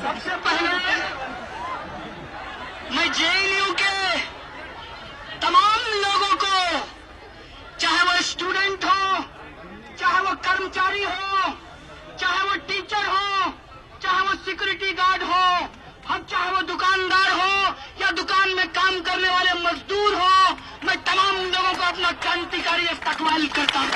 सबसे पहले मैं जेएनयू के तमाम लोगों को, चाहे वो स्टूडेंट हो, चाहे वो कर्मचारी हो, चाहे वो टीचर हो, चाहे वो सिक्योरिटी गार्ड हो, हम चाहे वो दुकानदार हो या दुकान में काम करने वाले मजदूर हो, मैं तमाम लोगों को अपना क्रांतिकारी इस्तकबाल करता हूं।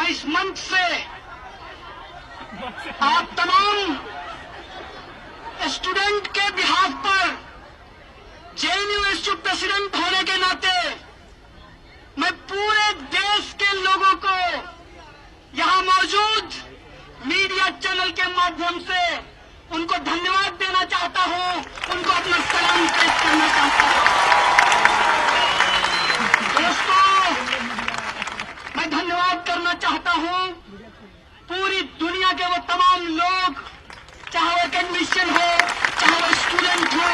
इस मंच से आप तमाम स्टूडेंट के बिहाफ पर जेएनयू इंस्टीट्यूट प्रेसिडेंट होने के नाते मैं पूरे देश के लोगों को यहां मौजूद मीडिया चैनल के माध्यम से उनको धन्यवाद देना चाहता हूं, उनको अपना सलाम पेश करना चाहता हूं। दोस्तों, मैं धन्यवाद करना चाहता हूं पूरी दुनिया के वो तमाम लोग, चाहे वो एकेडमिशियन हो, चाहे वो स्टूडेंट हो,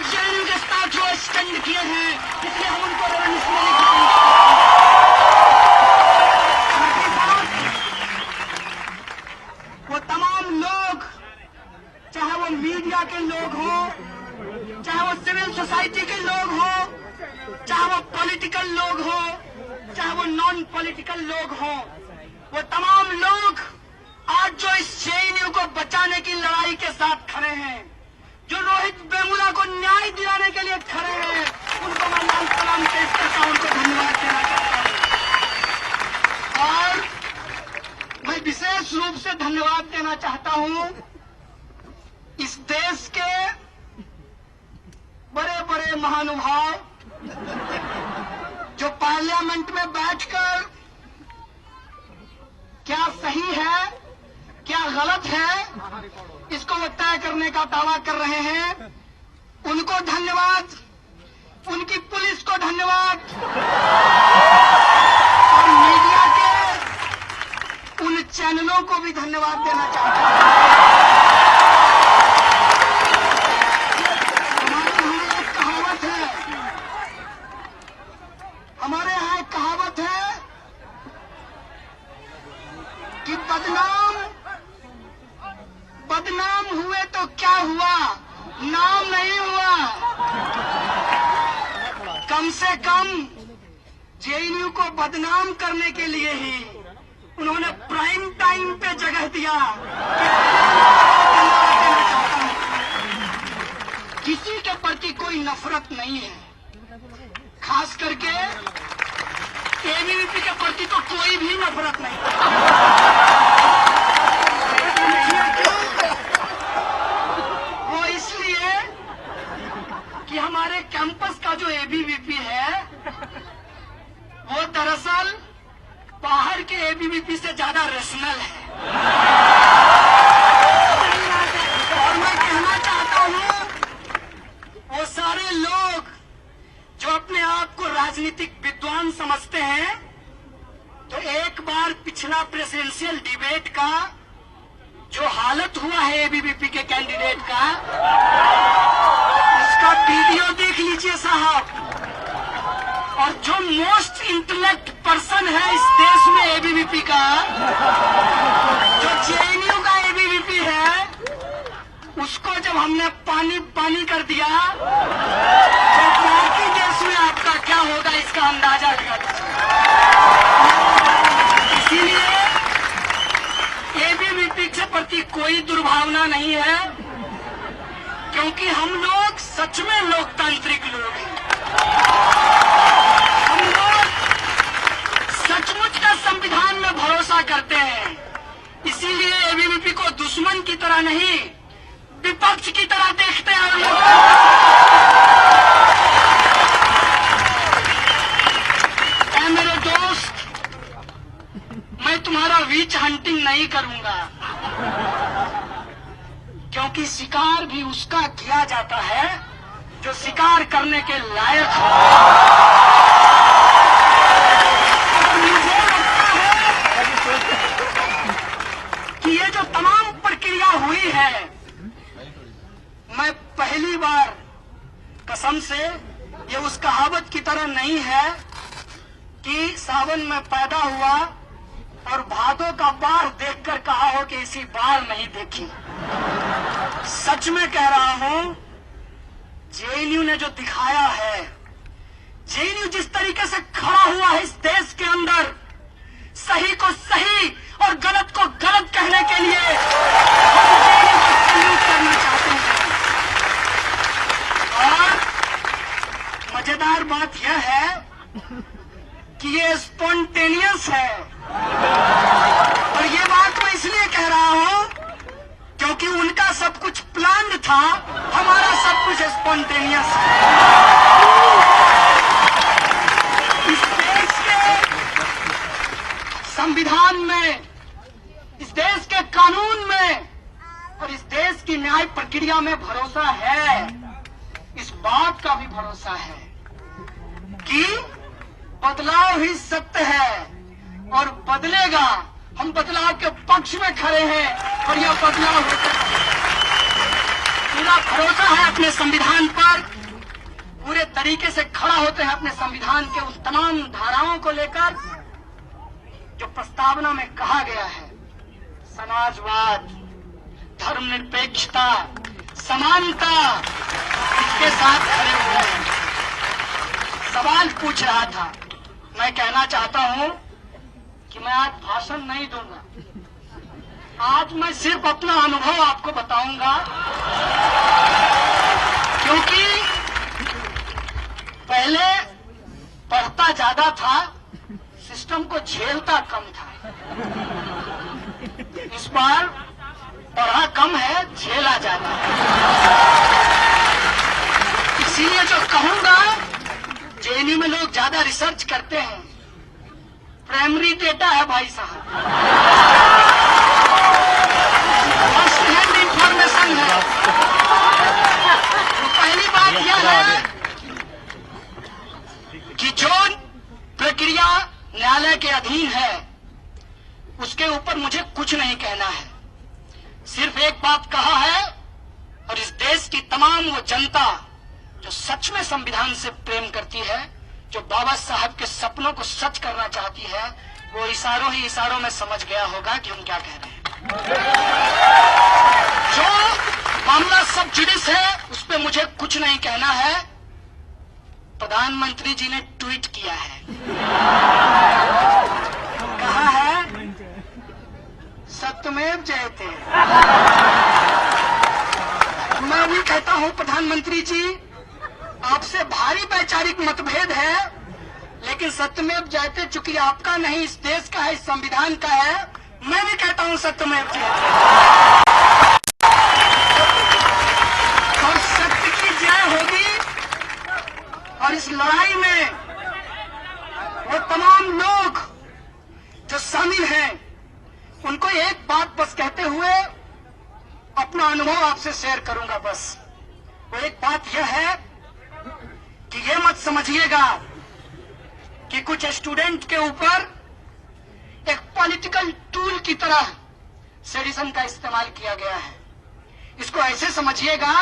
जेएनयू के साथ जो स्टैंड किए हैं, इसलिए हम उनको वो तमाम लोग, चाहे वो मीडिया के लोग हो, चाहे वो सिविल सोसाइटी के लोग हो, चाहे वो पॉलिटिकल लोग हो, चाहे वो नॉन पॉलिटिकल लोग हो, वो तमाम लोग आज जो इस जेएनयू को बचाने की लड़ाई के साथ खड़े हैं, जो रोहित वेमुला को न्याय दिलाने के लिए खड़े हैं, उनको मैं लाल सलाम पेश करता हूं, उनको धन्यवाद देना चाहता हूं। और मैं विशेष रूप से धन्यवाद देना चाहता हूं इस देश के बड़े बड़े महानुभाव जो पार्लियामेंट में बैठकर क्या सही है, क्या गलत है, इसको वो तय करने का दावा कर रहे हैं। उनको धन्यवाद, उनकी पुलिस को धन्यवाद और मीडिया के उन चैनलों को भी धन्यवाद देना चाहता हूं। हमारे यहाँ एक कहावत है कि बदनाम हुए तो क्या हुआ, नाम नहीं हुआ। कम से कम जेएनयू को बदनाम करने के लिए ही उन्होंने प्राइम टाइम पे जगह दिया। किसी के प्रति कोई नफरत नहीं है, खास करके एबीवीपी के प्रति तो कोई भी नफरत नहीं। वो इसलिए कि हमारे कैंपस का जो एबीवीपी है वो दरअसल बाहर के एबीवीपी से ज्यादा रेशनल है। और मैं कहना चाहता हूं वो सारे लोग जो अपने आप को राजनीतिक विद्वान समझते हैं, तो एक बार बार पिछला प्रेसिडेंशियल डिबेट का जो हालत हुआ है एबीवीपी के कैंडिडेट का, उसका वीडियो देख लीजिए साहब। और जो मोस्ट इंटेलेक्ट पर्सन है इस देश में एबीवीपी का, जो जेएनयू का एबीवीपी है, उसको जब हमने पानी पानी कर दिया तो बाकी देश में आपका क्या होगा इसका अंदाजा लगा लीजिए। इसीलिए एबीवीपी के प्रति कोई दुर्भावना नहीं है, क्योंकि हम लोग सच में लोकतांत्रिक लोग हैं। हम लोग सचमुच का संविधान में भरोसा करते हैं। इसीलिए एबीवीपी को दुश्मन की तरह नहीं, विपक्ष की तरह देखते हैं। मेरे दोस्त, मैं तुम्हारा विच हंटिंग नहीं करूंगा, क्योंकि शिकार भी उसका किया जाता है जो शिकार करने के लायक हो। मुझे लगता है कि ये जो तमाम प्रक्रिया हुई है, मैं पहली बार कसम से, ये उस कहावत की तरह नहीं है कि सावन में पैदा हुआ और भादों का बार देखकर कहा हो कि इसी बार नहीं देखी। सच में कह रहा हूं, जेएनयू ने जो दिखाया है, जेएनयू जिस तरीके से खड़ा हुआ है इस देश के अंदर, सही को सही और गलत को गलत कहने के लिए, हम जेएनयू को सैल्यूट करना चाहते हैं। और मजेदार बात यह है कि ये स्पॉन्टेनियस है। और ये बात मैं इसलिए कह रहा हूं क्योंकि उनका सब कुछ प्लान्ड था, हमारा सब कुछ स्पॉन्टेनियस है। इस देश के संविधान में, इस देश के कानून में और इस देश की न्याय प्रक्रिया में भरोसा है। इस बात का भी भरोसा है कि बदलाव ही सत्य है और बदलेगा। हम बदलाव के पक्ष में खड़े हैं और यह बदलाव होता है। पूरा भरोसा है अपने संविधान पर, पूरे तरीके से खड़ा होते हैं अपने संविधान के उस तमाम धाराओं को लेकर जो प्रस्तावना में कहा गया है। समाजवाद, धर्मनिरपेक्षता, समानता, इसके साथ खड़े हुए हैं। सवाल पूछ रहा था, मैं कहना चाहता हूं कि मैं आज भाषण नहीं दूंगा, आज मैं सिर्फ अपना अनुभव आपको बताऊंगा, क्योंकि पहले पढ़ता ज्यादा था, सिस्टम को झेलता कम था। इस बार पढ़ा कम है, झेला ज्यादा है। इसीलिए जो कहूंगा, जेएनयू में लोग ज्यादा रिसर्च करते हैं, प्राइमरी डेटा है भाई साहब, फर्स्ट हैंड इंफॉर्मेशन है। तो पहली बात यह है कि जो प्रक्रिया न्यायालय के अधीन है उसके ऊपर मुझे कुछ नहीं कहना है। सिर्फ एक बात कहा है, और इस देश की तमाम वो जनता जो सच में संविधान से प्रेम करती है, जो बाबा साहब के सपनों को सच करना चाहती है, वो इशारों ही इशारों में समझ गया होगा कि हम क्या कह रहे हैं। जो मामला सब जुडिस है, उस पर मुझे कुछ नहीं कहना है। प्रधानमंत्री जी ने ट्वीट किया है, कहा है सत्यमेव जयते। मैं भी कहता हूं प्रधानमंत्री जी, आपसे भारी वैचारिक मतभेद है, लेकिन सत्यमेव जयते चूंकि आपका नहीं, इस देश का है, इस संविधान का है, मैं भी कहता हूं सत्यमेव जयते। और सत्य की जय होगी। और इस लड़ाई में वो तमाम लोग जो शामिल हैं, उनको एक बात बस कहते हुए अपना अनुभव आपसे शेयर करूंगा। बस वो एक बात यह है कि ये मत समझिएगा कि कुछ स्टूडेंट के ऊपर एक पॉलिटिकल टूल की तरह सेडिशन का इस्तेमाल किया गया है। इसको ऐसे समझिएगा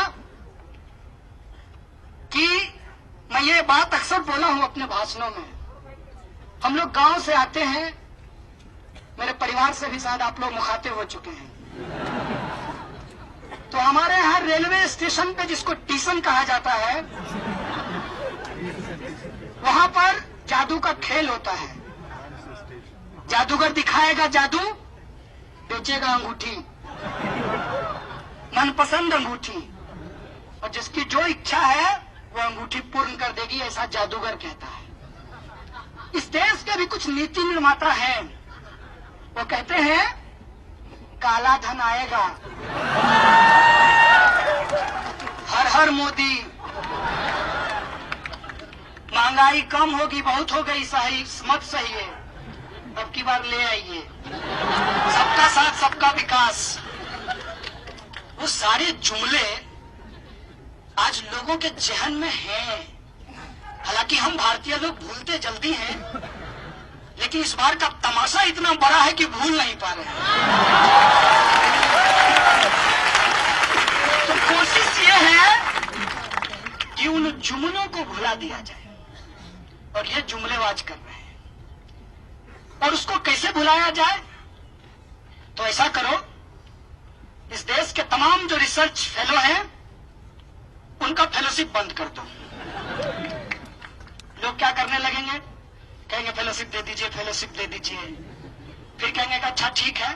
कि मैं ये बात अक्सर बोला हूं अपने भाषणों में। हम लोग गांव से आते हैं, मेरे परिवार से भी शायद आप लोग मुखातिब हो चुके हैं। तो हमारे यहाँ रेलवे स्टेशन पे जिसको स्टेशन कहा जाता है, वहां पर जादू का खेल होता है। जादूगर दिखाएगा जादू, बेचेगा अंगूठी, मनपसंद अंगूठी, और जिसकी जो इच्छा है वो अंगूठी पूर्ण कर देगी, ऐसा जादूगर कहता है। इस देश के भी कुछ नीति निर्माता हैं, वो कहते हैं काला धन आएगा, हर हर मोदी, महंगाई कम होगी, बहुत हो गई, सही मत सही है, अब की बार ले आइए, सबका साथ सबका विकास। वो सारे जुमले आज लोगों के जहन में हैं। हालांकि हम भारतीय लोग भूलते जल्दी हैं, लेकिन इस बार का तमाशा इतना बड़ा है कि भूल नहीं पा रहे हैं। तो कोशिश ये है कि उन जुमलों को भुला दिया जाए, और ये जुमलेबाज कर रहे हैं। और उसको कैसे भुलाया जाए? तो ऐसा करो, इस देश के तमाम जो रिसर्च फेलो हैं उनका फेलोशिप बंद कर दो। लोग क्या करने लगेंगे? कहेंगे फेलोशिप दे दीजिए, फेलोशिप दे दीजिए। फिर कहेंगे कि अच्छा ठीक है,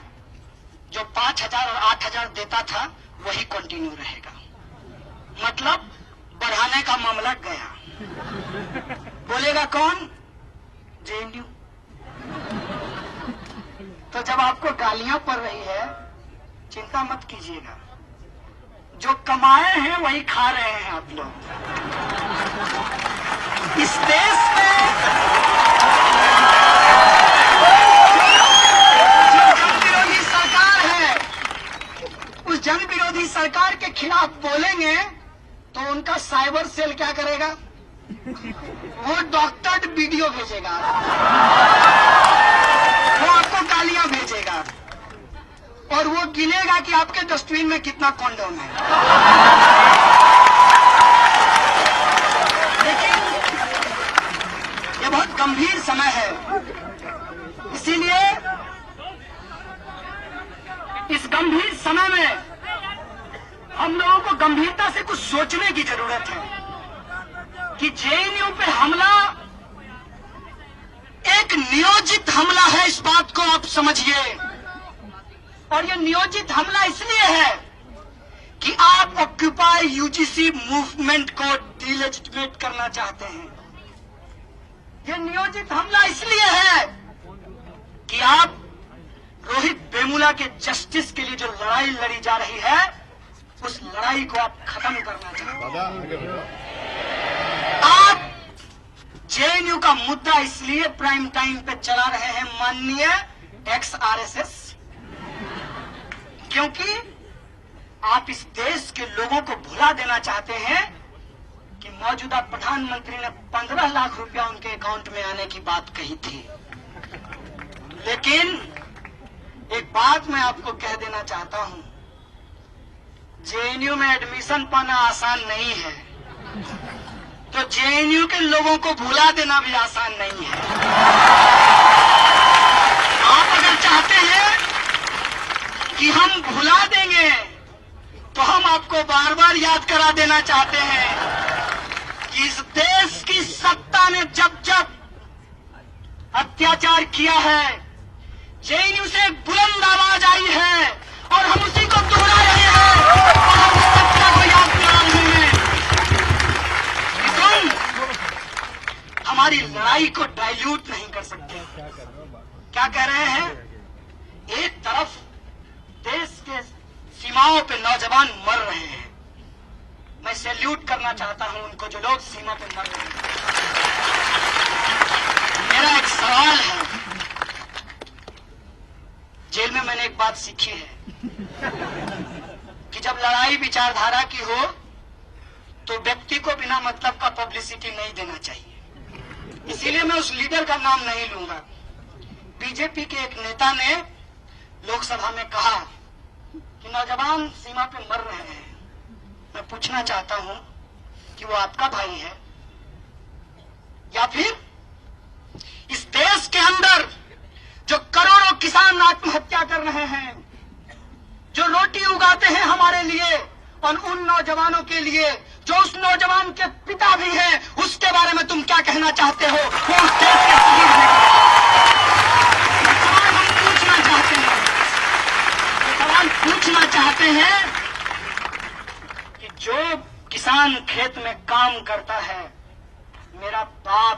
जो 5,000 और 8,000 देता था वही कंटिन्यू रहेगा। मतलब बढ़ाने का मामला गया। बोलेगा कौन? जेएनयू। तो जब आपको गालियां पड़ रही है, चिंता मत कीजिएगा, जो कमाए हैं वही खा रहे हैं आप लोग। इस देश में जो जन विरोधी सरकार है, उस जन विरोधी सरकार के खिलाफ बोलेंगे तो उनका साइबर सेल क्या करेगा? वो डॉक्टर्ड वीडियो भेजेगा, वो आपको गालियां भेजेगा, और वो गिनेगा कि आपके डस्टबिन में कितना कॉन्डोम है। लेकिन ये बहुत गंभीर समय है, इसीलिए इस गंभीर समय में हम लोगों को गंभीरता से कुछ सोचने की जरूरत है कि जेएनयू पे हमला एक नियोजित हमला है, इस बात को आप समझिए। और ये नियोजित हमला इसलिए है कि आप ऑक्यूपाई यूजीसी मूवमेंट को डिलेजिटिमेट करना चाहते हैं। ये नियोजित हमला इसलिए है कि आप रोहित वेमुला के जस्टिस के लिए जो लड़ाई लड़ी जा रही है, उस लड़ाई को आप खत्म करना चाहते हैं। आप जेएनयू का मुद्दा इसलिए प्राइम टाइम पे चला रहे हैं माननीय एक्स-आरएसएस, क्योंकि आप इस देश के लोगों को भुला देना चाहते हैं कि मौजूदा प्रधानमंत्री ने 15 लाख रुपया उनके अकाउंट में आने की बात कही थी। लेकिन एक बात मैं आपको कह देना चाहता हूं, जेएनयू में एडमिशन पाना आसान नहीं है, तो जेएनयू के लोगों को भुला देना भी आसान नहीं है। आप अगर चाहते हैं कि हम भुला देंगे, तो हम आपको बार बार याद करा देना चाहते हैं कि इस देश की सत्ता ने जब जब अत्याचार किया है, जेएनयू से एक बुलंद आवाज आई है, और हम उसी को दोहरा रहे हैं, और हम उस सत्ता को याद करा रहे हैं कि तुम हमारी लड़ाई को डाइल्यूट नहीं कर सकते। क्या कह रहे हैं? एक तरफ देश के सीमाओं पे नौजवान मर रहे हैं, मैं सैल्यूट करना चाहता हूं उनको जो लोग सीमा पे मर रहे हैं। मेरा एक सवाल है, जेल में मैंने एक बात सीखी है कि जब लड़ाई विचारधारा की हो तो व्यक्ति को बिना मतलब का पब्लिसिटी नहीं देना चाहिए। इसीलिए मैं उस लीडर का नाम नहीं लूंगा, बीजेपी के एक नेता ने लोकसभा में कहा कि नौजवान सीमा पे मर रहे हैं। मैं पूछना चाहता हूं कि वो आपका भाई है या फिर इस देश के अंदर जो करोड़ों किसान आत्महत्या कर रहे हैं, जो रोटी उगाते हैं हमारे लिए, और उन नौजवानों के लिए जो उस नौजवान के पिता भी हैं, उसके बारे में तुम क्या कहना चाहते हो? वो उस देश के शहीद हैं। सवाल हम पूछना चाहते हैं, सवाल पूछना चाहते हैं कि जो किसान खेत में काम करता है, मेरा बाप,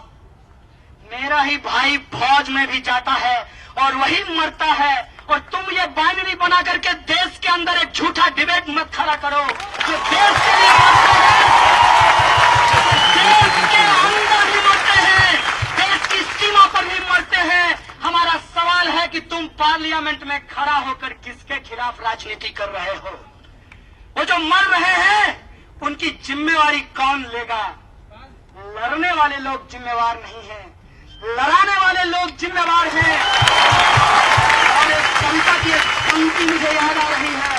मेरा ही भाई फौज में भी जाता है और वही मरता है, और तुम ये बाइनरी बना करके देश के अंदर एक झूठा डिबेट मत खड़ा करो। जो देश के लिए मरते हैं, देश के अंदर भी मरते हैं, देश की सीमा पर भी मरते हैं। हमारा सवाल है कि तुम पार्लियामेंट में खड़ा होकर किसके खिलाफ राजनीति कर रहे हो? वो जो मर रहे हैं उनकी जिम्मेवारी कौन लेगा? लड़ने वाले लोग जिम्मेवार नहीं हैं, लड़ाने वाले लोग जिम्मेवार हैं। और एक कविता की एक पंक्ति मुझे याद आ रही है,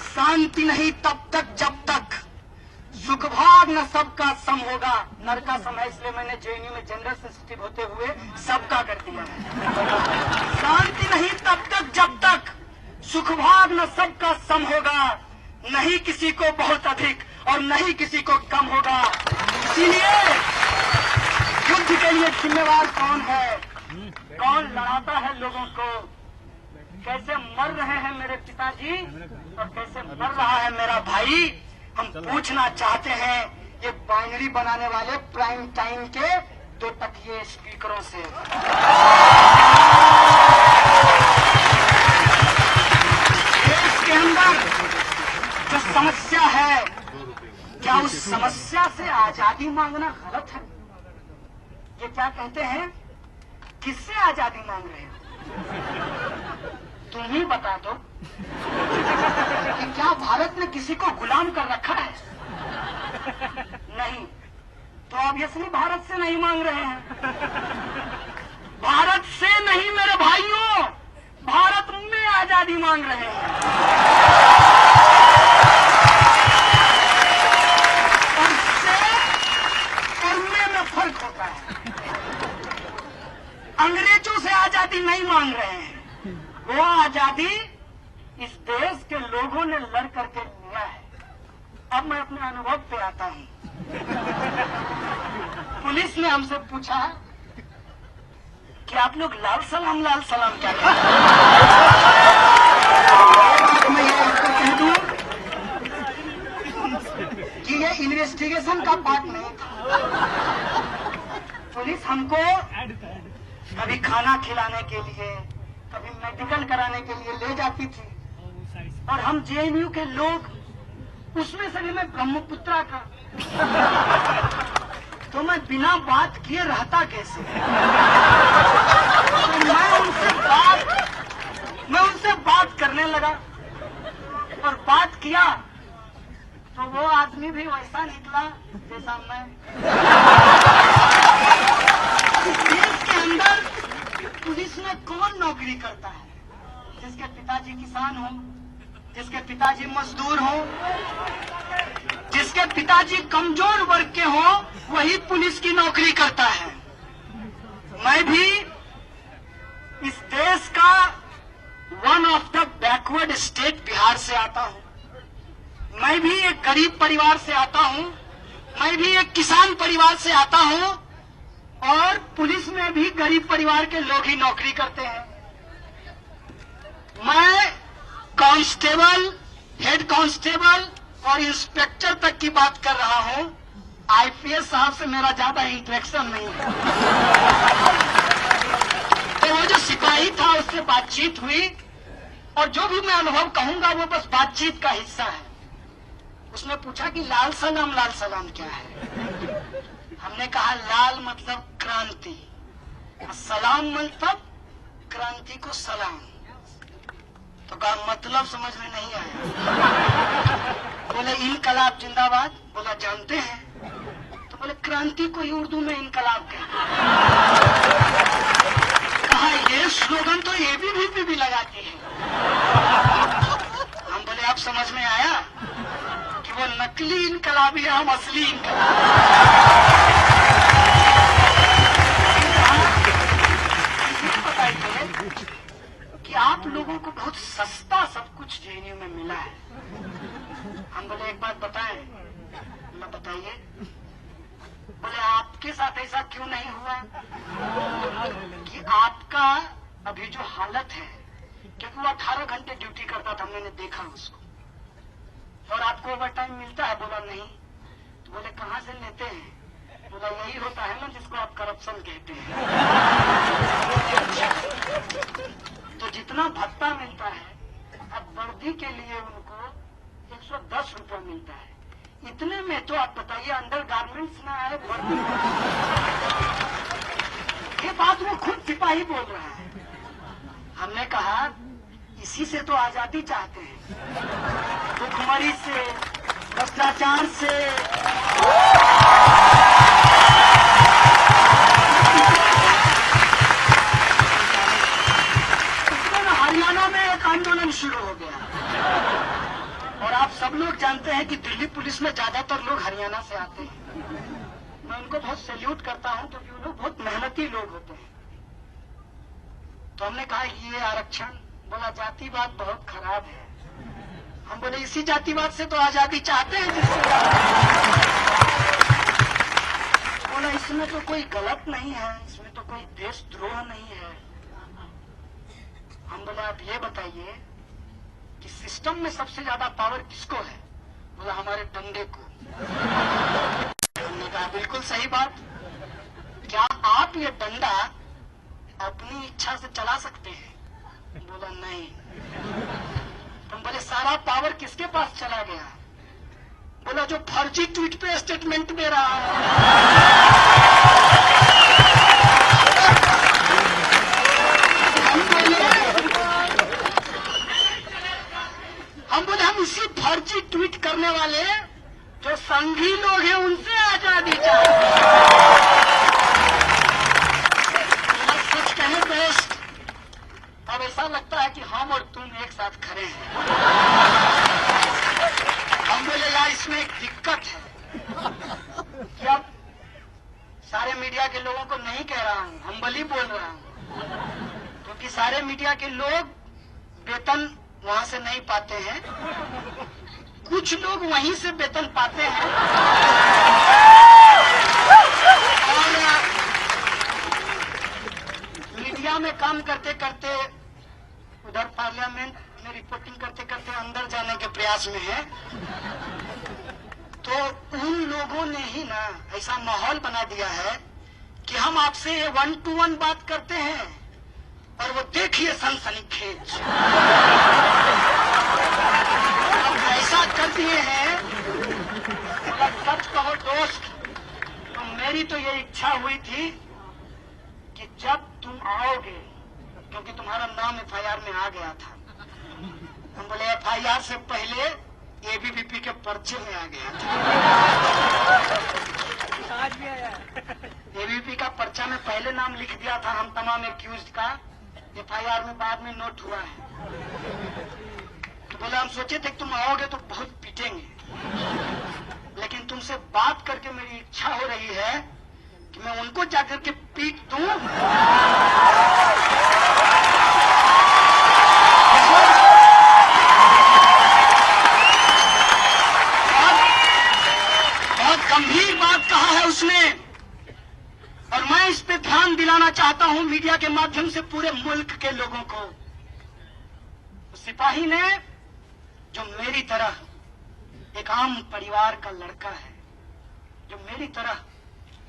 शांति नहीं तब तक जब तक सुख भाग न सबका सम होगा। नर का सम है, इसलिए मैंने जेएनयू में जेंडर सेंसिटिव होते हुए सबका कर दिया है। शांति नहीं तब तक जब तक सुख भाग न सबका सम होगा, नहीं किसी को बहुत अधिक और नहीं किसी को कम होगा। इसीलिए युद्ध के लिए जिम्मेवार कौन है? कौन लड़ाता है लोगों को? कैसे मर रहे हैं मेरे पिताजी और कैसे मर रहा है मेरा भाई? हम पूछना चाहते हैं ये बाइनरी बनाने वाले प्राइम टाइम के दो तकिए स्पीकरों से। देश के अंदर जो समस्या है, क्या उस समस्या से आजादी मांगना गलत है? ये क्या कहते हैं, किससे आजादी मांग रहे हो? तुम ही बता दो कि क्या भारत ने किसी को गुलाम कर रखा है? नहीं, तो ऑब्वियसली भारत से नहीं मांग रहे हैं। भारत से नहीं मेरे भाइयों, भारत में आजादी मांग रहे हैं। और से और में फर्क होता है। अंग्रेजों से आजादी नहीं मांग रहे हैं, वो आजादी इस देश के लोगों ने लड़ करके लिया है। अब मैं अपने अनुभव पे आता हूं। पुलिस ने हमसे पूछा कि आप लोग लाल सलाम क्या कहते हैं? मैं ये आपको कह दूं कि ये इन्वेस्टिगेशन का पार्ट नहीं था। पुलिस हमको कभी खाना खिलाने के लिए, कभी मेडिकल कराने के लिए ले जाती थी, और हम जेएनयू के लोग, उसमें से भी मैं ब्रह्मपुत्रा का, तो मैं बिना बात किए रहता कैसे? तो मैं उनसे बात करने लगा और बात किया तो वो आदमी भी वैसा निकला जैसा मैं। देश के अंदर पुलिस में कौन नौकरी करता है? जिसके पिताजी किसान हो, जिसके पिताजी मजदूर हो, जिसके पिताजी कमजोर वर्ग के हो, वही पुलिस की नौकरी करता है। मैं भी इस देश का one of the backward state Bihar से आता हूं। मैं भी एक गरीब परिवार से आता हूं, मैं भी एक किसान परिवार से आता हूं, और पुलिस में भी गरीब परिवार के लोग ही नौकरी करते हैं। मैं कांस्टेबल, हेड कांस्टेबल और इंस्पेक्टर तक की बात कर रहा हूं। आईपीएस साहब से मेरा ज्यादा इंटरेक्शन नहीं है। तो वो जो सिपाही था उससे बातचीत हुई, और जो भी मैं अनुभव कहूंगा वो बस बातचीत का हिस्सा है। उसने पूछा कि लाल सलाम क्या है? हमने कहा लाल मतलब क्रांति, सलाम मतलब क्रांति को सलाम। तो कहा मतलब समझ में नहीं आया। बोले इनकलाब जिंदाबाद। बोला जानते हैं। तो बोले क्रांति को ही उर्दू में इनकलाब कहते हैं। कहा ये स्लोगन तो एबीवीपी भी लगाती है। हम बोले अब समझ में आया कि वो नकली इनकलाबी है, हम असली बताइए कि आप लोगों को बहुत सस्ता सब कुछ जेएनयू में मिला है। हम बोले एक बात बताएं, मैं बताइए। बोले आपके साथ ऐसा क्यों नहीं हुआ कि आपका अभी जो हालत है, क्योंकि वो 18 घंटे ड्यूटी करता था, मैंने देखा उसको, और आपको ओवर टाइम मिलता है? बोला नहीं। तो बोले कहाँ से लेते हैं? बोला यही होता है ना जिसको आप करप्शन कहते हैं। तो जितना भत्ता मिलता है, अब वर्दी के लिए उनको 110 रुपया मिलता है। इतने में तो आप बताइए अंडर गारमेंट्स ना आए वर्दी। ये बात वो खुद सिपाही बोल रहा है। हमने कहा इसी से तो आजादी चाहते हैं, भुखमरी से, भ्रष्टाचार से। हरियाणा में एक आंदोलन शुरू हो गया, और आप सब लोग जानते हैं कि दिल्ली पुलिस में ज्यादातर लोग हरियाणा से आते हैं। मैं उनको बहुत सैल्यूट करता हूं क्योंकि वो लोग बहुत मेहनती लोग होते हैं। तो हमने कहा ये आरक्षण, बोला जातिवाद बहुत खराब है। हम बोले इसी जातिवाद से तो आजादी चाहते हैं जिससे। बोला इसमें तो कोई गलत नहीं है, इसमें तो कोई देशद्रोह नहीं है। हम बोले आप ये बताइए कि सिस्टम में सबसे ज्यादा पावर किसको है? बोला हमारे डंडे को। हमने कहा बिल्कुल सही बात, क्या आप ये डंडा अपनी इच्छा से चला सकते हैं? बोला नहीं। हम बोले सारा पावर किसके पास चला गया? बोला जो फर्जी ट्वीट पे स्टेटमेंट दे रहा है। हम बोले हम इसी फर्जी ट्वीट करने वाले जो संघी लोग हैं उनसे आजादी चाहते हैं। सच कहे बेस्ट, अब ऐसा लगता है कि हम और तुम एक साथ खड़े हैं। हम बोले यार इसमें एक दिक्कत है कि अब सारे मीडिया के लोगों को नहीं कह रहा हूं, हम्बली बोल रहा हूं, क्योंकि सारे मीडिया के लोग वेतन वहां से नहीं पाते हैं, कुछ लोग वहीं से वेतन पाते हैं। और मीडिया में काम करते करते, उधर पार्लियामेंट में रिपोर्टिंग करते करते अंदर जाने के प्रयास में है, तो उन लोगों ने ही ना ऐसा माहौल बना दिया है कि हम आपसे 1-to-1 बात करते हैं और वो देखिए सनसनीखेज। ऐसा कर दिए हैं, सच कहो दोस्त, तो मेरी तो ये इच्छा हुई थी कि जब तुम आओगे, क्योंकि तुम्हारा नाम एफआईआर में आ गया था, हम बोले एफआईआर से पहले एबीवीपी के पर्चे में आ गया था। एबीवीपी का पर्चा में पहले नाम लिख दिया था हम तमाम एक्यूज्ड का, एफआईआर में बाद में नोट हुआ है। तो बोले हम सोचे थे कि तुम आओगे तो बहुत पीटेंगे, लेकिन तुमसे बात करके मेरी इच्छा हो रही है कि मैं उनको जाकर के पीट दूं। बहुत गंभीर बात कहा है उसने, और मैं इस पे ध्यान दिलाना चाहता हूं मीडिया के माध्यम से पूरे मुल्क के लोगों को। सिपाही ने, जो मेरी तरह एक आम परिवार का लड़का है, जो मेरी तरह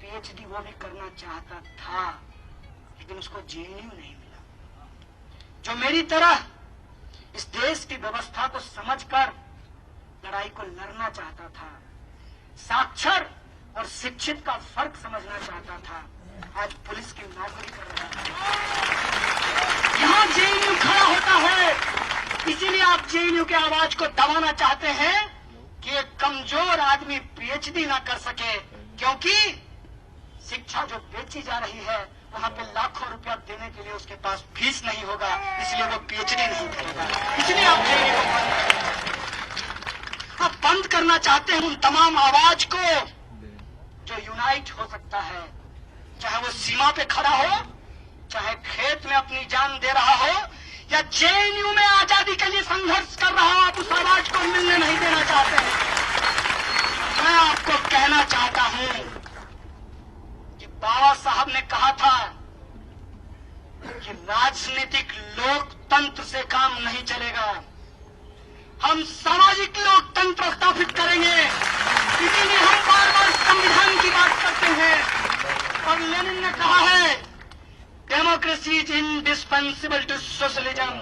पीएचडी वो भी करना चाहता था, लेकिन उसको जेएनयू नहीं मिला, जो मेरी तरह इस देश की व्यवस्था को समझकर लड़ाई को लड़ना चाहता था, साक्षर और शिक्षित का फर्क समझना चाहता था, आज पुलिस की नौकरी कर रहा है। यहाँ जेएनयू खड़ा होता है, इसीलिए आप जेएनयू के आवाज को दबाना चाहते हैं कि एक कमजोर आदमी पीएचडी ना कर सके, क्योंकि शिक्षा जो बेची जा रही है वहां पे लाखों रुपया देने के लिए उसके पास फीस नहीं होगा, इसलिए वो पीएचडी नहीं करेगा। इसलिए आप जेएनयू को बंद करें। आप बंद करना चाहते हैं उन तमाम आवाज को जो यूनाइट हो सकता है, चाहे वो सीमा पे खड़ा हो, चाहे खेत में अपनी जान दे रहा हो, या जेएनयू में आजादी के लिए संघर्ष कर रहा हो। आप उस आवाज को मिलने नहीं देना चाहते हैं। मैं आपको कहना चाहता हूं कि बाबा साहब ने कहा था कि राजनीतिक लोकतंत्र से काम नहीं चलेगा, हम सामाजिक लोकतंत्र स्थापित करेंगे। इसीलिए हम बार बार संविधान की बात करते हैं। और लेनिन ने कहा है democracy is indispensable to socialism.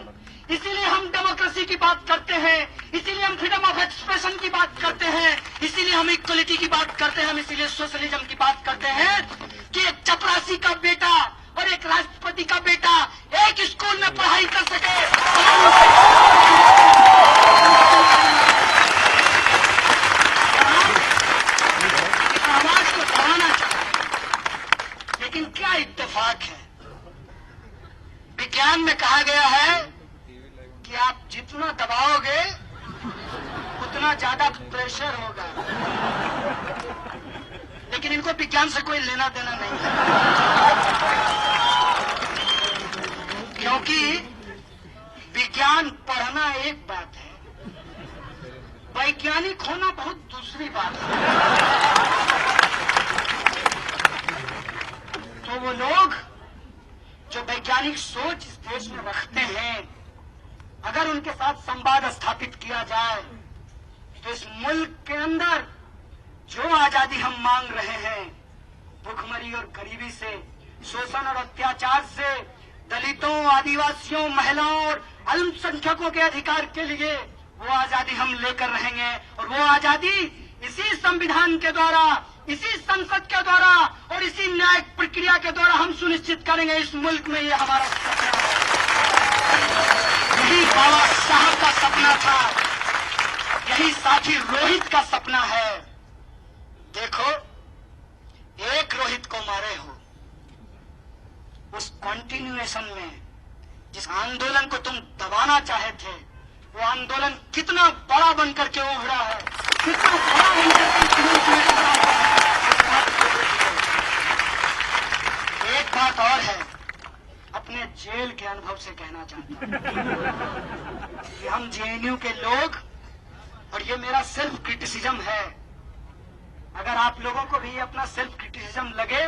इसीलिए हम डेमोक्रेसी की बात करते हैं, इसीलिए हम फ्रीडम ऑफ एक्सप्रेशन की बात करते हैं, इसीलिए हम इक्वलिटी की बात करते हैं, हम इसीलिए सोशलिज्म की बात करते हैं कि एक चपरासी का बेटा और एक राष्ट्रपति का बेटा एक स्कूल में पढ़ाई कर सके। इस आवाज को दबाना चाहिए, लेकिन क्या इत्तेफाक है, विज्ञान में कहा गया है कि आप जितना दबाओगे उतना ज्यादा प्रेशर होगा, लेकिन इनको विज्ञान से कोई लेना देना नहीं है, क्योंकि विज्ञान पढ़ना एक बात है, वैज्ञानिक होना बहुत दूसरी बात है। तो वो लोग जो वैज्ञानिक सोच इस देश में रखते हैं, अगर उनके साथ संवाद स्थापित किया जाए तो इस मुल्क के अंदर जो आजादी हम मांग रहे हैं, भुखमरी और गरीबी से, शोषण और अत्याचार से, दलितों, आदिवासियों, महिलाओं और अल्पसंख्यकों के अधिकार के लिए, वो आजादी हम लेकर रहेंगे। और वो आजादी इसी संविधान के द्वारा, इसी संसद के द्वारा और इसी न्यायिक प्रक्रिया के द्वारा हम सुनिश्चित करेंगे। इस मुल्क में ये हमारा सपना है, यही बाबा साहब का सपना था, यही साथी रोहित का सपना है। देखो, एक रोहित को मारे हो, उस कंटिन्यूएशन में जिस आंदोलन को तुम दबाना चाहे थे, वो आंदोलन कितना बड़ा बनकर के उभरा है, कितना बड़ा बनकर के। एक बात और है, अपने जेल के अनुभव से कहना चाहता हूं कि हम जेएनयू के लोग, और ये मेरा सेल्फ क्रिटिसिज्म है, अगर आप लोगों को भी अपना सेल्फ क्रिटिसिज्म लगे,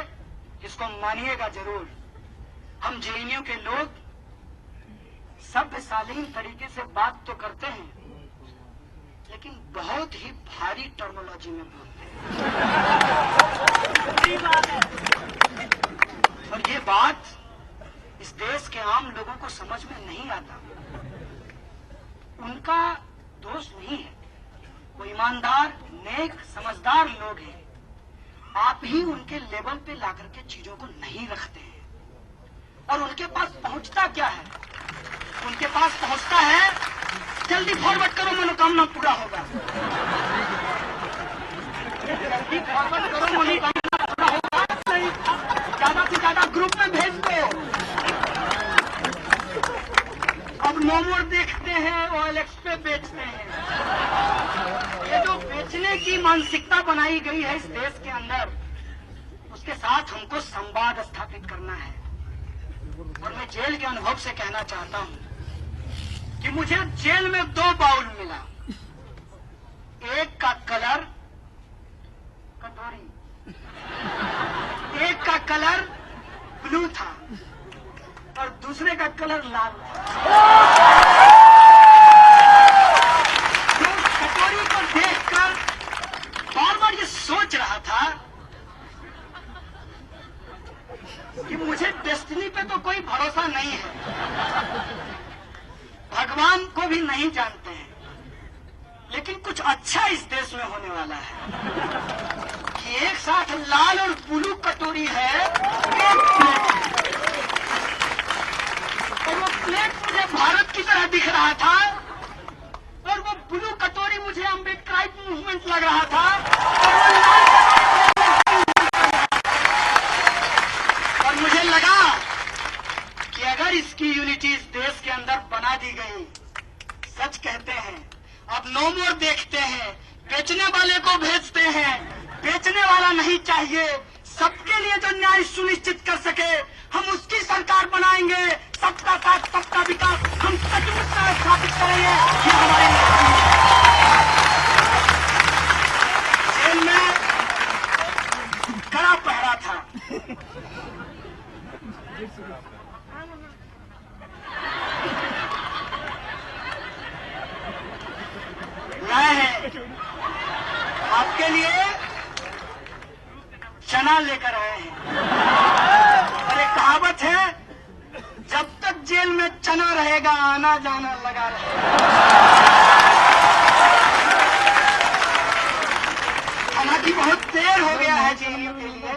इसको मानिएगा जरूर। हम जेएनयू के लोग सभ्य शालीन तरीके से बात तो करते हैं, लेकिन बहुत ही भारी टर्मिनोलॉजी में बोलते हैं। और ये बात इस देश के आम लोगों को समझ में नहीं आता। उनका दोष नहीं है, वो ईमानदार, नेक, समझदार लोग हैं। आप ही उनके लेवल पे लाकर के चीजों को नहीं रखते हैं। और उनके पास पहुंचता क्या है? उनके पास पहुंचता है, जल्दी फॉरवर्ड करो, मनोकामना पूरा होगा। जल्दी फॉरवर्ड करो, मनोकामना पूरा होगा। ज्यादा से ज्यादा ग्रुप में भेज दो। अब मोमोर देखते हैं, OLX पे बेचते हैं। ये जो बेचने की मानसिकता बनाई गई है इस देश के अंदर, उसके साथ हमको संवाद स्थापित करना है। और मैं जेल के अनुभव से कहना चाहता हूं कि मुझे जेल में 2 बाउल मिला, एक का कलर कटोरी, एक का कलर ब्लू था और दूसरे का कलर लाल था। तो कटोरी को देखकर बार बार ये सोच रहा था कि मुझे डेस्टिनी पे तो कोई भरोसा नहीं है, भगवान को भी नहीं जानते हैं, लेकिन कुछ अच्छा इस देश में होने वाला है कि एक साथ लाल और ब्लू कटोरी है, एक प्लेट, और वो प्लेट मुझे भारत की तरह दिख रहा था और वो ब्लू कटोरी मुझे अम्बेडकराइट मूवमेंट लग रहा था, और मुझे लगा अब नो मोर देखते हैं, बेचने वाले को भेजते हैं, बेचने वाला नहीं चाहिए, सबके लिए जो न्याय सुनिश्चित कर सके हम उसकी सरकार बनाएंगे। सबका साथ सबका विकास हम सचमुच स्थापित करेंगे। ये हमारे जेल में कड़ा पहरा था। लाए हैं आपके लिए, चना लेकर आए हैं। और एक कहावत है, जब तक जेल में चना रहेगा आना जाना लगा रहेगा। हालांकि बहुत देर हो गया है जेएनयू के लिए,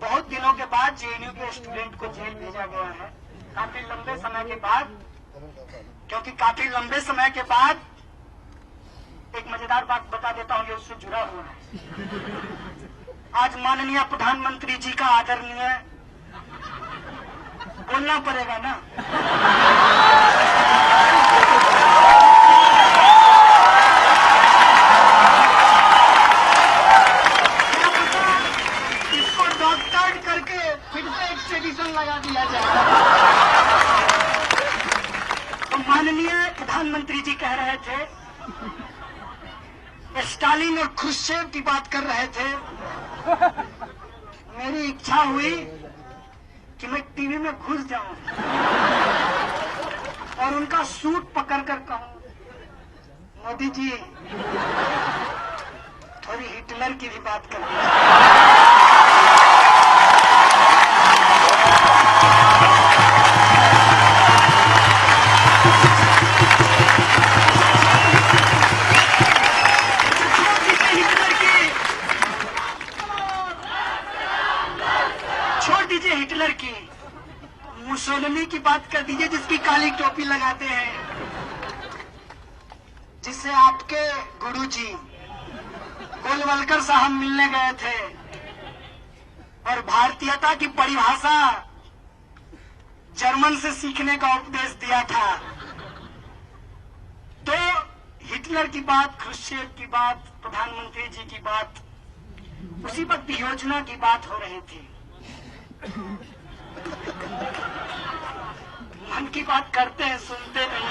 बहुत दिनों के बाद जेएनयू के स्टूडेंट को जेल भेजा गया है, काफी लंबे समय के बाद। क्योंकि काफी लंबे समय के बाद एक मजेदार बात बता देता हूँ, ये उससे जुड़ा हुआ है। आज माननीय प्रधानमंत्री जी का आदरणीय बोलना पड़ेगा ना, इसको डॉक्टर करके फिर से एक्सट्रेडिशन लगा दिया जाए। तो माननीय प्रधानमंत्री जी कह रहे थे, स्टालिन और खुर्शेव की बात कर रहे थे। मेरी इच्छा हुई कि मैं टीवी में घुस जाऊं और उनका सूट पकड़कर कहूं, मोदी जी थोड़ी हिटलर की भी बात कर हिटलर की, मुसोलिनी की बात कर दीजिए जिसकी काली टोपी लगाते हैं, जिससे आपके गुरुजी गोलवलकर साहब मिलने गए थे और भारतीयता की परिभाषा जर्मन से सीखने का उपदेश दिया था। तो हिटलर की बात, खुर्शेव की बात, प्रधानमंत्री जी की बात, उसी वक्त योजना की बात हो रही थी। मन की बात करते हैं, सुनते नहीं।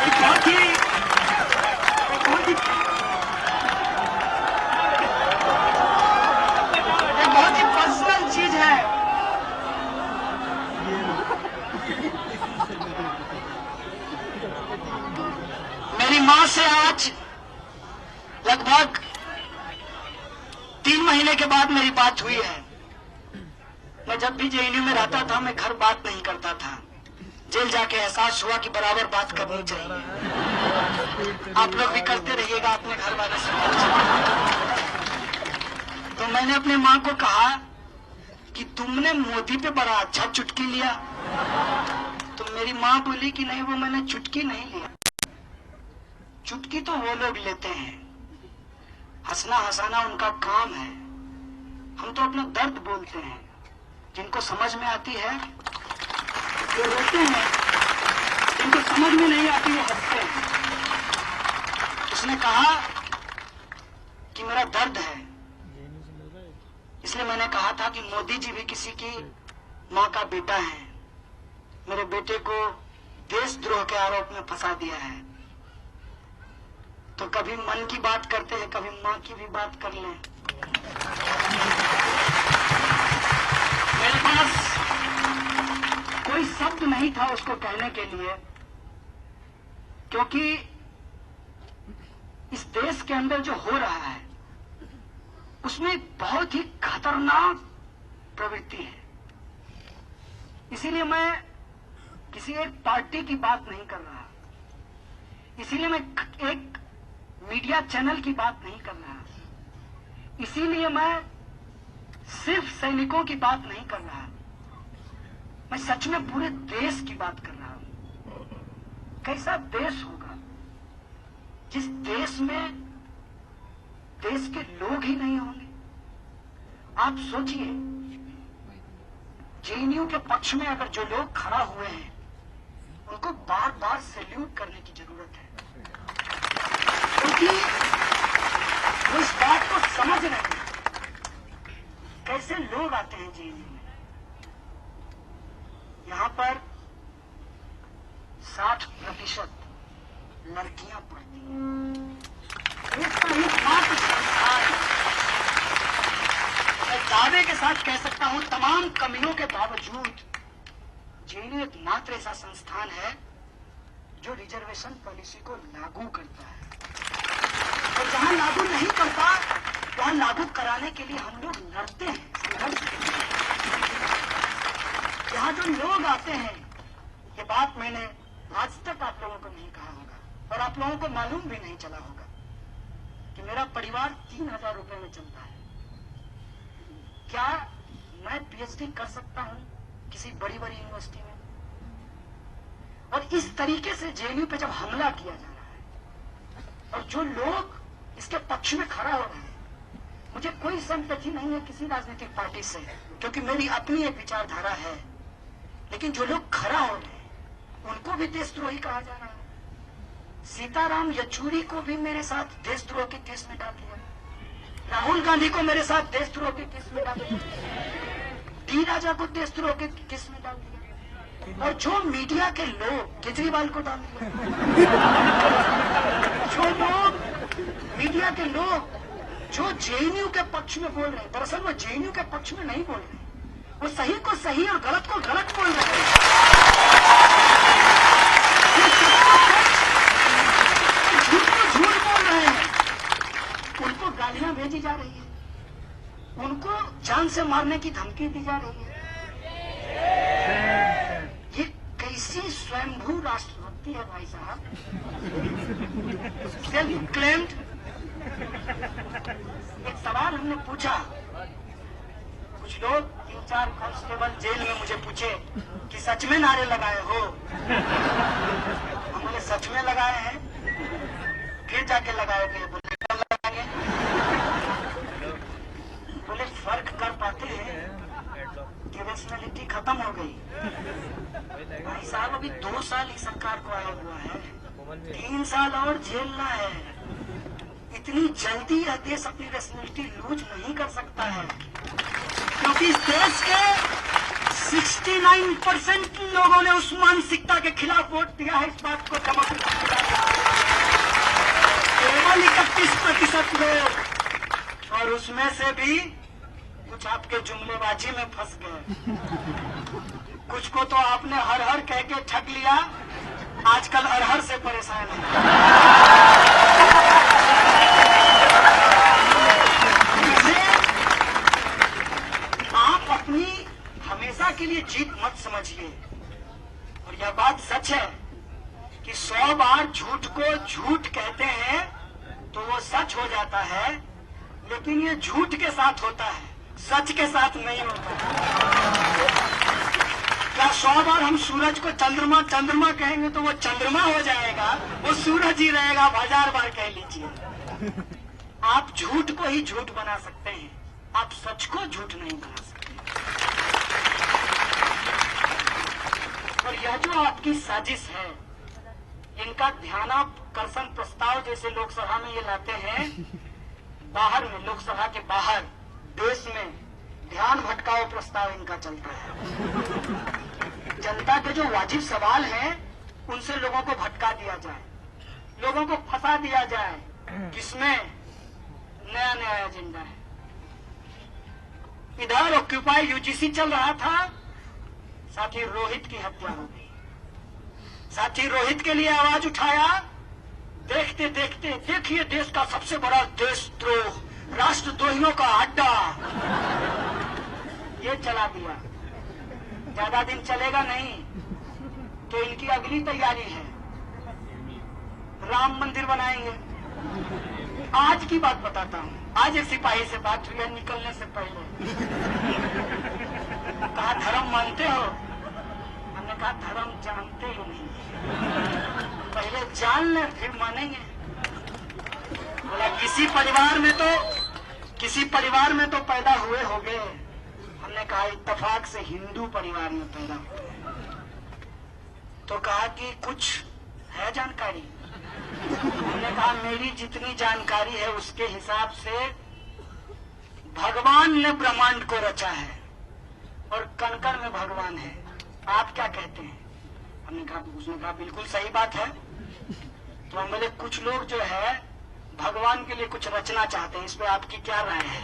एक बहुत ही पर्सनल चीज है। मेरी मां से आज लगभग 3 महीने के बाद मेरी बात हुई है। मैं जब भी जेएनयू में रहता था मैं घर बात नहीं करता था। जेल जाके एहसास हुआ कि बराबर बात करनी चाहिए। आप लोग भी करते रहिएगा अपने घर वाले से। तो मैंने अपने माँ को कहा कि तुमने मोदी पे बड़ा अच्छा चुटकी लिया। तो मेरी माँ बोली कि नहीं, वो मैंने चुटकी नहीं लिया, चुटकी तो वो लोग लेते हैं, हंसना हंसाना उनका काम है। हम तो अपना दर्द बोलते हैं, जिनको समझ में आती है वो रोते हैं, जिनको समझ में नहीं आती वो हंसते हैं। उसने कहा कि मेरा दर्द है, इसलिए मैंने कहा था कि मोदी जी भी किसी की माँ का बेटा है। मेरे बेटे को देशद्रोह के आरोप में फंसा दिया है। तो कभी मन की बात करते हैं, कभी माँ की भी बात कर लें। मेरे पास कोई शब्द नहीं था उसको कहने के लिए, क्योंकि इस देश के अंदर जो हो रहा है उसमें बहुत ही खतरनाक प्रवृत्ति है। इसीलिए मैं किसी एक पार्टी की बात नहीं कर रहा, इसीलिए मैं एक मीडिया चैनल की बात नहीं कर रहा, इसीलिए मैं सिर्फ सैनिकों की बात नहीं कर रहा, मैं सच में पूरे देश की बात कर रहा हूं। कैसा देश होगा जिस देश में देश के लोग ही नहीं होंगे? आप सोचिए, जेएनयू के पक्ष में अगर जो लोग खड़ा हुए हैं उनको सैल्यूट करने की जरूरत है, क्योंकि वो इस बात को समझ रहे हैं कैसे लोग आते हैं जेल में। यहां पर 60% लड़कियां पढ़ती हैं। इसका एकमात्र संस्थान, मैं दावे के साथ कह सकता हूं, तमाम कमियों के बावजूद जेएनयू एकमात्र ऐसा संस्थान है जो रिजर्वेशन पॉलिसी को लागू करता है। और जहां लागू नहीं करता वहां लागू कराने के लिए हम लोग लड़ते हैं, संघर्ष करते हैं। यहाँ जो लोग आते हैं, ये बात मैंने आज तक आप लोगों को नहीं कहा होगा और आप लोगों को मालूम भी नहीं चला होगा कि मेरा परिवार 3,000 रुपए में चलता है। क्या मैं पीएचडी कर सकता हूं किसी बड़ी बड़ी यूनिवर्सिटी में? और इस तरीके से जेएनयू पे जब हमला किया जा रहा है और जो लोग इसके पक्ष में खड़ा हो रहे हैं, मुझे कोई संपत्ति नहीं है किसी राजनीतिक पार्टी से, क्योंकि मेरी अपनी एक विचारधारा है, लेकिन जो लोग खड़ा हो रहे हैं उनको भी देशद्रोही कहा जा रहा है। सीताराम येचुरी को भी मेरे साथ देशद्रोह के केस में डाल दिया, राहुल गांधी को मेरे साथ देशद्रोह के केस में डाल दिया, डी राजा को देशद्रोह के केस में डाल दिया, और जो मीडिया के लोग केजरीवाल को डाल दिया। जो लोग मीडिया के लोग जो जेएनयू के पक्ष में बोल रहे हैं, दरअसल वो जेएनयू के पक्ष में नहीं बोल रहे हैं, वो सही को सही और गलत को गलत बोल रहे हैं। झूठ को झूठ बोल रहे हैं, उनको गालियां भेजी जा रही है, उनको जान से मारने की धमकी दी जा रही है। ये कैसी स्वयंभू राष्ट्रभक्ति है भाई साहब, सेल्फ क्लेम्ड। एक सवाल हमने पूछा, कुछ लोग 3-4 कांस्टेबल जेल में मुझे पूछे कि सच में नारे लगाए हो? हमने सच में लगाए हैं। फिर जाके लगाओगे? बोले कब लगाएंगे? बोले फर्क कर पाते हैं कि रेशनैलिटी खत्म हो गई। भाई साहब अभी 2 साल इस सरकार को आया हुआ है, 3 साल और झेलना है। इतनी जल्दी यह देश अपनी रेशनैलिटी लूज नहीं कर सकता है, क्योंकि इस देश के 69% लोगों ने उस मानसिकता के खिलाफ वोट दिया है। इस बात को केवल 31% लोग, और उसमें से भी कुछ आपके जुमलेबाजी में फंस गए। कुछ को तो आपने हर हर कह के ठग लिया, आजकल अरहर से परेशान है। आप अपनी हमेशा के लिए जीत मत समझिए। और यह बात सच है कि 100 बार झूठ को झूठ कहते हैं तो वो सच हो जाता है, लेकिन ये झूठ के साथ होता है, सच के साथ नहीं होता। क्या 100 बार हम सूरज को चंद्रमा चंद्रमा कहेंगे तो वो चंद्रमा हो जाएगा? वो सूरज ही रहेगा। 1000 बार कह लीजिए। आप झूठ को ही झूठ बना सकते हैं, आप सच को झूठ नहीं बना सकते। और यह जो आपकी साजिश है, इनका ध्यानाकर्षण प्रस्ताव जैसे लोकसभा में ये लाते हैं, बाहर में, लोकसभा के बाहर देश में ध्यान भटकाओ प्रस्ताव इनका चलता है। जनता के जो वाजिब सवाल हैं उनसे लोगों को भटका दिया जाए, लोगों को फंसा दिया जाए, जिसमें नया नया एजेंडा है। इधर ऑक्यूपाई यूजीसी चल रहा था, साथी रोहित की हत्या हो गई। साथी रोहित के लिए आवाज उठाया, देखते देखते देखिए देश का सबसे बड़ा देशद्रोह, राष्ट्रद्रोहियों का अड्डा, ये चला दिया। ज्यादा दिन चलेगा नहीं तो इनकी अगली तैयारी है, राम मंदिर बनाएंगे। आज की बात बताता हूँ, आज एक सिपाही से बात हुई है निकलने से पहले। कहा धर्म मानते हो? हमने कहा धर्म जानते ही नहीं, पहले जान ले फिर मानेंगे। बोला किसी परिवार में तो पैदा हुए होंगे। हमने कहा इत्तेफाक से हिंदू परिवार में पैदा हुए। तो कहा कि कुछ है जानकारी? हमने कहा मेरी जितनी जानकारी है उसके हिसाब से भगवान ने ब्रह्मांड को रचा है और कण-कण में भगवान है। आप क्या कहते हैं? हमने कहा, उसने कहा बिल्कुल सही बात है। तो हम बोले कुछ लोग जो है भगवान के लिए कुछ रचना चाहते हैं, इस पे आपकी क्या राय है?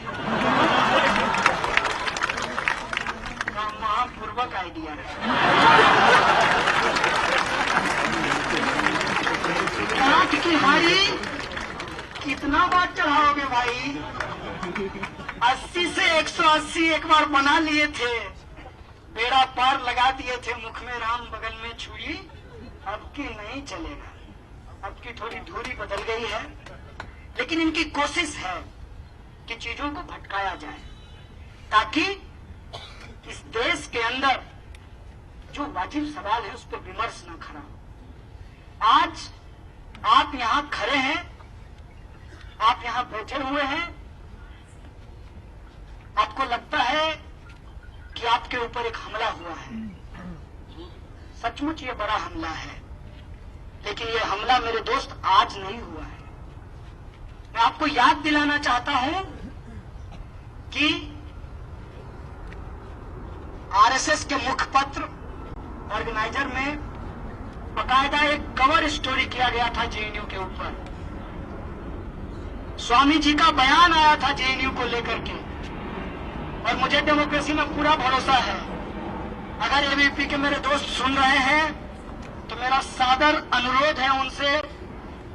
महापूर्वक आइडिया है। काठ की हारी कितना बार चढ़ाओगे भाई? 80 से 180 एक बार बना लिए थे, बेड़ा पार लगा दिए थे, मुख में राम बगल में छुरी। अब की नहीं चलेगा, अब की थोड़ी दूरी बदल गई है, लेकिन इनकी कोशिश है कि चीजों को भटकाया जाए ताकि इस देश के अंदर जो वाजिब सवाल है उस पर विमर्श न खड़ा हो। आज आप यहां खड़े हैं, आप यहां बैठे हुए हैं, आपको लगता है कि आपके ऊपर एक हमला हुआ है। सचमुच ये बड़ा हमला है, लेकिन ये हमला मेरे दोस्त आज नहीं हुआ है। मैं आपको याद दिलाना चाहता हूं कि आरएसएस के मुखपत्र ऑर्गेनाइजर में बकायदा एक कवर स्टोरी किया गया था जेएनयू के ऊपर। स्वामी जी का बयान आया था जेएनयू को लेकर के, और मुझे डेमोक्रेसी में पूरा भरोसा है। अगर एबीवीपी के मेरे दोस्त सुन रहे हैं तो मेरा सादर अनुरोध है उनसे,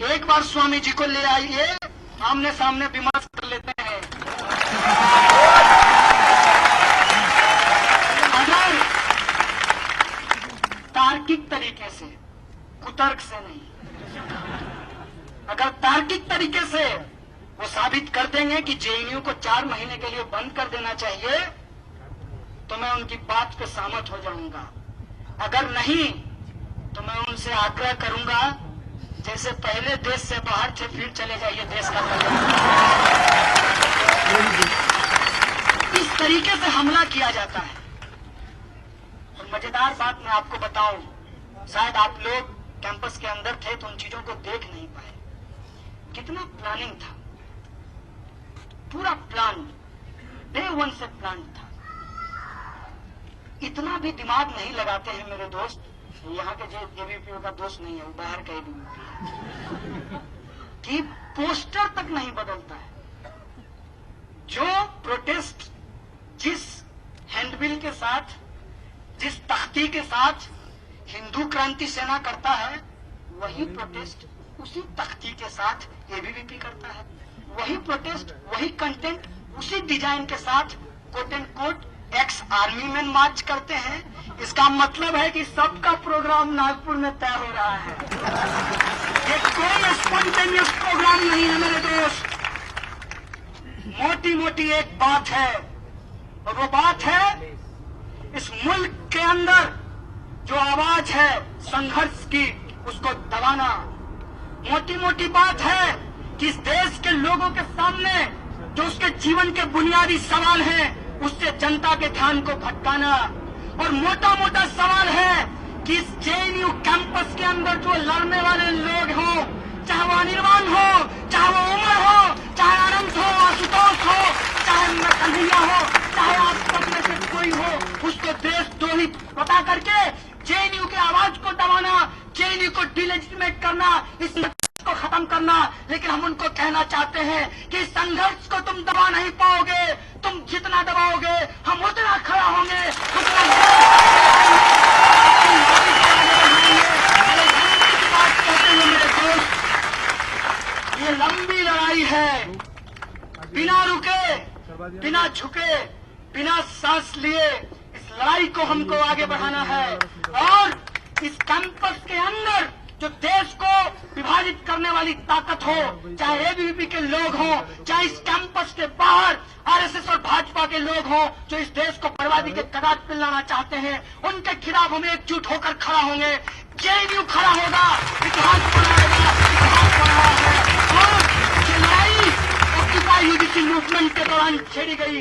एक बार स्वामी जी को ले आइए, आमने सामने विमर्श कर लेते हैं। अगर तार्किक तरीके से, कुतर्क से नहीं, अगर तार्किक तरीके से वो साबित कर देंगे कि जेएनयू को 4 महीने के लिए बंद कर देना चाहिए, तो मैं उनकी बात पे सहमत हो जाऊंगा। अगर नहीं तो मैं उनसे आग्रह करूंगा, जैसे पहले देश से बाहर थे फिर चले जाइए देश का इस तरीके से हमला किया जाता है। और मजेदार बात मैं आपको बताऊं, शायद आप लोग कैंपस के अंदर थे तो उन चीजों को देख नहीं पाए। कितना प्लानिंग था, पूरा प्लान, डे 1 से प्लान था। इतना भी दिमाग नहीं लगाते हैं मेरे दोस्त, यहाँ के जो एबीवीपी का दोस्त नहीं है, वो बाहर का एबीवीपी है, कि पोस्टर तक नहीं बदलता है। जो प्रोटेस्ट जिस हैंडबिल के साथ, जिस तख्ती के साथ हिंदू क्रांति सेना करता है, वही प्रोटेस्ट उसी तख्ती के साथ एबीवीपी करता है। वही प्रोटेस्ट, वही कंटेंट, उसी डिजाइन के साथ quote and quote ex army man march करते हैं। इसका मतलब है कि सबका प्रोग्राम नागपुर में तय हो रहा है। ये कोई स्पॉन्टेनियस प्रोग्राम नहीं है मेरे दोस्त। मोटी मोटी एक बात है, और वो बात है इस मुल्क के अंदर जो आवाज है संघर्ष की, उसको दबाना। मोटी मोटी बात है कि इस देश के लोगों के सामने जो उसके जीवन के बुनियादी सवाल हैं, उससे जनता के ध्यान को भटकाना। और मोटा मोटा सवाल है कि इस जेएनयू कैंपस के अंदर जो लड़ने वाले लोग हों, चाहे वो अनिर्बाण हो, चाहे वो उमर हो, चाहे अनंत हो, आशुतोष हो, चाहे कन्हैया हो, चाहे आप सब में से कोई हो, उसको देशद्रोही बता करके जेएनयू की आवाज को दबाना, जेएनयू को डिलेजिटिमेट करना, इस को खत्म करना। लेकिन हम उनको कहना चाहते हैं कि संघर्ष को तुम दबा नहीं पाओगे, तुम जितना दबाओगे हम उतना खड़ा होंगे, उतना बात कहते हैं मेरे दोस्त। ये लंबी लड़ाई है, बिना रुके, बिना झुके, बिना सांस लिए इस लड़ाई को हमको आगे बढ़ाना है। और इस कैंपस के अंदर जो देश को विभाजित करने वाली ताकत हो, चाहे एबीवीपी के लोग हों, चाहे इस कैंपस के बाहर आरएसएस और भाजपा के लोग हों, जो इस देश को बर्बादी के कगार पर लाना चाहते हैं, उनके खिलाफ हम एकजुट होकर खड़ा होंगे। जेएनयू खड़ा होगा, इतिहास बनाएगा, इतिहास बना है। और ये लड़ाई ऑक्यूपाई यूजीसी मूवमेंट के दौरान छेड़ी गई,